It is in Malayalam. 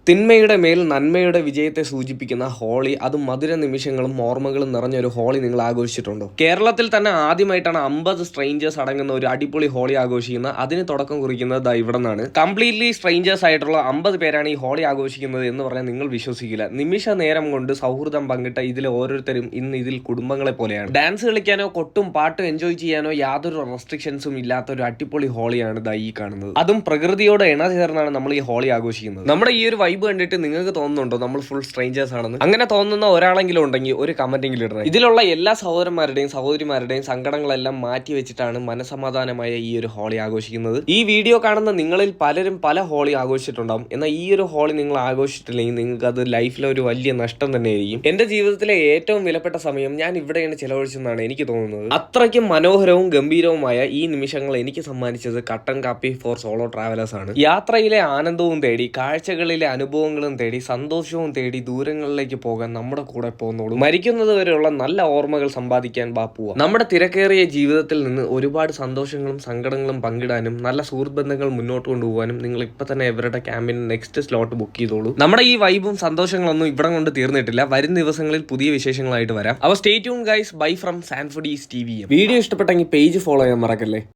തിന്മയുടെ മേൽ നന്മയുടെ വിജയത്തെ സൂചിപ്പിക്കുന്ന ഹോളി, അതും മധുര നിമിഷങ്ങളും ഓർമ്മകളും നിറഞ്ഞൊരു ഹോളി നിങ്ങൾ ആഘോഷിച്ചിട്ടുണ്ടോ? കേരളത്തിൽ തന്നെ ആദ്യമായിട്ടാണ് 50 സ്ട്രേഞ്ചേഴ്സ് അടങ്ങുന്ന ഒരു അടിപൊളി ഹോളി ആഘോഷിക്കുന്നത്. അതിന് തുടക്കം കുറിക്കുന്നത് ഇവിടെ നിന്നാണ്. കംപ്ലീറ്റ്ലി സ്ട്രേഞ്ചേഴ്സ് ആയിട്ടുള്ള 50 പേരാണ് ഈ ഹോളി ആഘോഷിക്കുന്നത് എന്ന് പറഞ്ഞാൽ നിങ്ങൾ വിശ്വസിക്കില്ല. നിമിഷ നേരം കൊണ്ട് സൗഹൃദം പങ്കിട്ട ഇതിലെ ഓരോരുത്തരും ഇന്ന് ഇതിൽ കുടുംബങ്ങളെ പോലെയാണ്. ഡാൻസ് കളിക്കാനോ കൊട്ടും പാട്ടും എൻജോയ് ചെയ്യാനോ യാതൊരു റെസ്ട്രിക്ഷൻസും ഇല്ലാത്ത ഒരു അടിപൊളി ഹോളിയാണ് ഈ കാണുന്നത്. അതും പ്രകൃതിയോട് ഇണ ചേർന്നാണ് നമ്മൾ ഈ ഹോളി ആഘോഷിക്കുന്നത്. നമ്മുടെ ഈ ഒരു വൈബ് കണ്ടിട്ട് നിങ്ങൾക്ക് തോന്നുന്നുണ്ടോ നമ്മൾ ഫുൾ സ്ട്രേഞ്ചേഴ്സ് ആണെന്ന്? അങ്ങനെ തോന്നുന്ന ഒരാളെങ്കിലും ഉണ്ടെങ്കിൽ ഒരു കമന്റെങ്കിലും ഇടണം. ഇതിലുള്ള എല്ലാ സഹോദരന്മാരുടെയും സഹോദരിമാരുടെയും സങ്കടങ്ങളെല്ലാം മാറ്റി വെച്ചിട്ടാണ് മനസമാധാനമായ ഈ ഒരു ഹോളി ആഘോഷിക്കുന്നത്. ഈ വീഡിയോ കാണുന്ന നിങ്ങളിൽ പലരും പല ഹോളി ആഘോഷിച്ചിട്ടുണ്ടാവും. എന്നാൽ ഈ ഒരു ഹോളി നിങ്ങൾ ആഘോഷിച്ചിട്ടില്ലെങ്കിൽ നിങ്ങൾക്ക് അത് ലൈഫിലെ ഒരു വലിയ നഷ്ടം തന്നെയായിരിക്കും. എന്റെ ജീവിതത്തിലെ ഏറ്റവും വിലപ്പെട്ട സമയം ഞാൻ ഇവിടെയാണ് ചിലവഴിച്ചെന്നാണ് എനിക്ക് തോന്നുന്നത്. അത്രയ്ക്കും മനോഹരവും ഗംഭീരവുമായ ഈ നിമിഷങ്ങൾ എനിക്ക് സമ്മാനിച്ചത് കട്ടൻ കാപ്പി ഫോർ സോളോ ട്രാവലേഴ്സ് ആണ്. യാത്രയിലെ ആനന്ദവും തേടി, കാഴ്ചകളിലെ അനുഭവങ്ങളും തേടി, സന്തോഷവും തേടി ദൂരങ്ങളിലേക്ക് പോകാൻ നമ്മുടെ കൂടെ പോകുന്നോളൂ. മരിക്കുന്നത് വരെയുള്ള നല്ല ഓർമ്മകൾ സമ്പാദിക്കാൻ പോവാ. നമ്മുടെ തിരക്കേറിയ ജീവിതത്തിൽ നിന്ന് ഒരുപാട് സന്തോഷങ്ങളും സങ്കടങ്ങളും പങ്കിടാനും നല്ല സുഹൃത്ത് ബന്ധങ്ങൾ മുന്നോട്ട് കൊണ്ടുപോകാനും നിങ്ങൾ ഇപ്പൊ തന്നെ ഇവരുടെ ക്യാമ്പിന് നെക്സ്റ്റ് സ്ലോട്ട് ബുക്ക് ചെയ്തോളൂ. നമ്മുടെ ഈ വൈബും സന്തോഷങ്ങളൊന്നും ഇവിടെ കൊണ്ട് തീർന്നിട്ടില്ല. വരും ദിവസങ്ങളിൽ പുതിയ വിശേഷങ്ങളായിട്ട് വരാം. അവ stay tune guys. Bye from Sanfoodies TV. Video ഇഷ്ടപ്പെട്ടെങ്കിൽ പേജ് ഫോളോ ചെയ്യാൻ മറക്കല്ലേ.